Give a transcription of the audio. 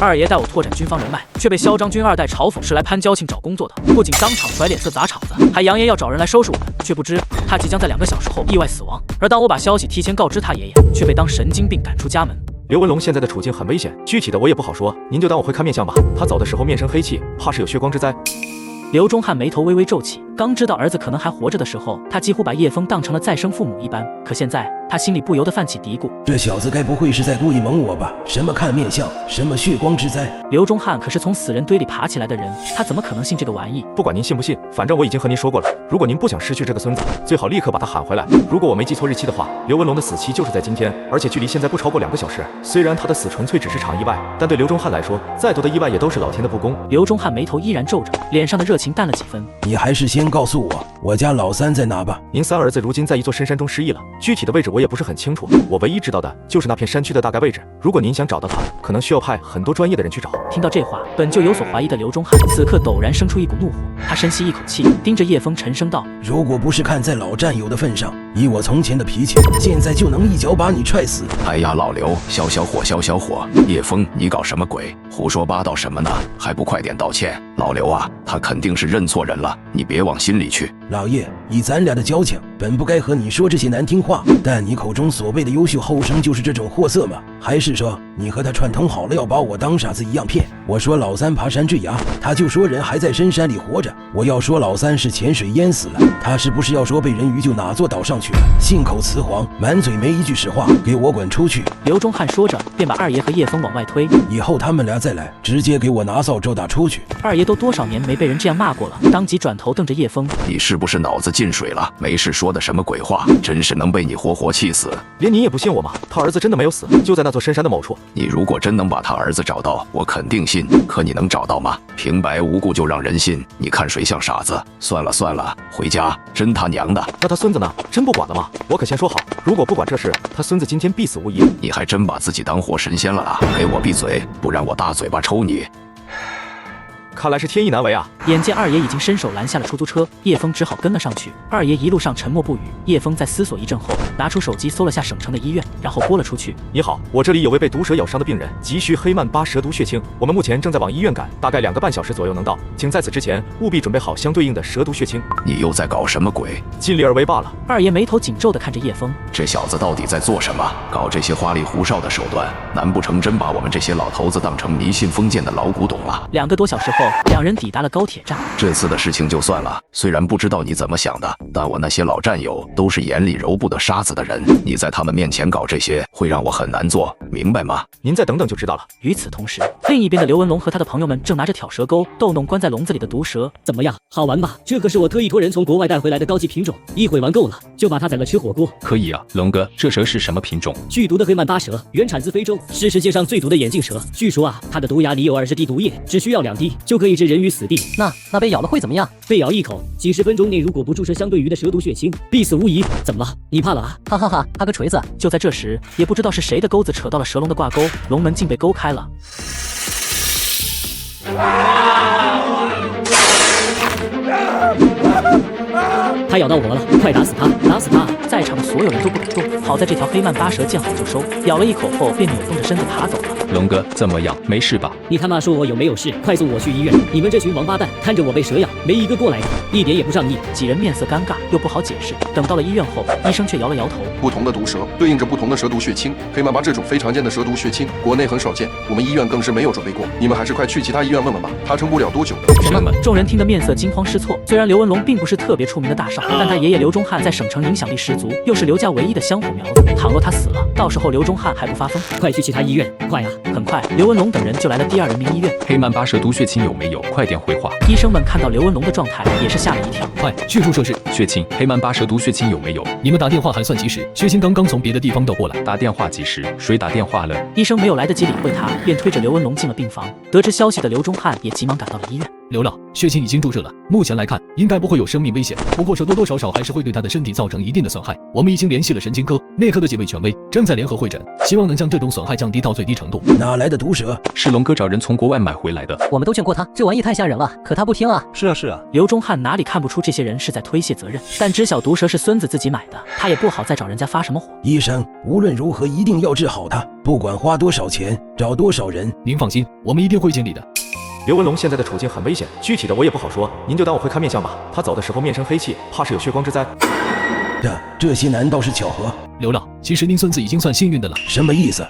二爷带我拓展军方人脉，却被嚣张军二代嘲讽是来攀交情找工作的，不仅当场甩脸色砸场子，还扬言要找人来收拾我们，却不知他即将在2个小时后意外死亡。而当我把消息提前告知他爷爷，却被当神经病赶出家门。刘文龙现在的处境很危险，具体的我也不好说，您就当我会看面相吧。他走的时候面生黑气，怕是有血光之灾。刘忠汉眉头微微皱起，刚知道儿子可能还活着的时候，他几乎把叶枫当成了再生父母一般。可现在，他心里不由得泛起嘀咕：这小子该不会是在故意蒙我吧？什么看面相，什么血光之灾？刘忠汉可是从死人堆里爬起来的人，他怎么可能信这个玩意？不管您信不信，反正我已经和您说过了，如果您不想失去这个孙子，最好立刻把他喊回来。如果我没记错日期的话，刘文龙的死期就是在今天，而且距离现在不超过2个小时。虽然他的死纯粹只是场意外，但对刘忠汉来说，再多的意外也都是老天的不公。刘忠汉眉头依然皱着，脸上的热情淡了几分。你还是先告诉我家老三在哪吧。您三儿子如今在一座深山中失忆了，具体的位置我也不是很清楚，我唯一知道的就是那片山区的大概位置。如果您想找到他，可能需要派很多专业的人去找。听到这话，本就有所怀疑的刘忠汉此刻陡然生出一股怒火，他深吸一口气，盯着叶枫沉声道：如果不是看在老战友的份上，以我从前的脾气，现在就能一脚把你踹死。哎呀，老刘，消消火，消消火！叶枫，你搞什么鬼？胡说八道什么呢？还不快点道歉！老刘啊，他肯定是认错人了，你别往心里去。老爷，以咱俩的交情，本不该和你说这些难听话，但你口中所谓的优秀后生就是这种货色吗？还是说你和他串通好了，要把我当傻子一样骗？我说老三爬山坠崖，他就说人还在深山里活着；我要说老三是潜水淹死了，他是不是要说被人鱼救哪座岛上去了？信口雌黄，满嘴没一句实话，给我滚出去！刘忠汉说着，便把二爷和叶枫往外推。以后他们俩再来，直接给我拿扫帚打出去！二爷都多少年没被人这样骂过了，当即转头瞪着叶枫：你是不是脑子进水了？没事说的什么鬼话？真是能被你活活气死！连您也不信我吗？他儿子真的没有死，就在那座深山的某处。你如果真能把他儿子找到，我肯定信。可你能找到吗？平白无故就让人信，你看谁像傻子？算了算了，回家！真他娘的！那他孙子呢？真不管了吗？我可先说好，如果不管这事，他孙子今天必死无疑。你还真把自己当活神仙了啊！给我闭嘴，不然我大嘴巴抽你！看来是天意难违啊！眼见二爷已经伸手拦下了出租车，叶枫只好跟了上去。二爷一路上沉默不语，叶枫在思索一阵后，拿出手机搜了下省城的医院，然后拨了出去。你好，我这里有位被毒蛇咬伤的病人，急需黑曼巴蛇毒血清，我们目前正在往医院赶，大概2个半小时左右能到，请在此之前务必准备好相对应的蛇毒血清。你又在搞什么鬼？尽力而为罢了。二爷眉头紧皱地看着叶枫，这小子到底在做什么？搞这些花里胡哨的手段，难不成真把我们这些老头子当成迷信封建的老古董了？2个多小时后，两人抵达了高铁站。这次的事情就算了，虽然不知道你怎么想的，但我那些老战友都是眼里揉不得沙子的人，你在他们面前搞这些，会让我很难做，明白吗？您再等等就知道了。与此同时，另一边的刘文龙和他的朋友们正拿着挑蛇钩逗弄关在笼子里的毒蛇。怎么样，好玩吧？这可是我特意托人从国外带回来的高级品种，一会玩够了就把它宰了吃火锅。可以啊，龙哥，这蛇是什么品种？剧毒的黑曼巴蛇，原产自非洲，是世界上最毒的眼镜蛇。据说啊，它的毒牙里有20滴毒液，只需要2滴就可以置人于死地。那被咬了会怎么样？被咬一口，几十分钟内如果不注射相对于的蛇毒血清，必死无疑。怎么了？你怕了啊？哈哈哈，他个锤子！就在这时，也不知道是谁的钩子扯到了蛇笼的挂钩，笼门竟被勾开了。他咬到我了，快打死他！打死他！在场的所有人都不敢动，好在这条黑曼巴蛇见好就收，咬了一口后便扭动着身子爬走了。龙哥怎么样？没事吧？你他妈说我有没有事？快送我去医院！你们这群王八蛋，看着我被蛇咬，没一个过来的，一点也不仗义。几人面色尴尬，又不好解释。等到了医院后，医生却摇了摇头。不同的毒蛇对应着不同的蛇毒血清，黑曼巴这种非常见的蛇毒血清，国内很少见，我们医院更是没有准备过。你们还是快去其他医院问问吧，它撑不了多久。什么？众人听得面色惊慌失措。虽然刘文龙并不是特别出名的大少，但他爷爷刘忠汉在省城影响力十足，又是刘家唯一的香火苗子。倘若他死了，到时候刘忠汉还不发疯？快去其他医院，快啊！很快，刘文龙等人就来了第2人民医院。黑曼巴蛇毒血清有没有？快点回话！医生们看到刘文龙的状态，也是吓了一跳。快，迅速设置血清！黑曼巴蛇毒血清有没有？你们打电话还算及时，血清刚刚从别的地方倒过来。打电话及时？谁打电话了？医生没有来得及理会他，便推着刘文龙进了病房。得知消息的刘忠汉也急忙赶到了医院。刘老，血清已经注射了，目前来看应该不会有生命危险，不过这多多少少还是会对他的身体造成一定的损害。我们已经联系了神经科、内科的几位权威，正在联合会诊，希望能将这种损害降低到最低程度。哪来的毒蛇？是龙哥找人从国外买回来的。我们都劝过他，这玩意太吓人了，可他不听啊。是啊，刘忠汉哪里看不出这些人是在推卸责任，但知晓毒蛇是孙子自己买的，他也不好再找人家发什么火。医生，无论如何一定要治好他，不管花多少钱，找多少人。您放心，我们一定会尽力的。刘文龙现在的处境很危险，具体的我也不好说，您就当我会看面相吧。他走的时候面生黑气，怕是有血光之灾。这些难道是巧合？刘老，其实您孙子已经算幸运的了。什么意思？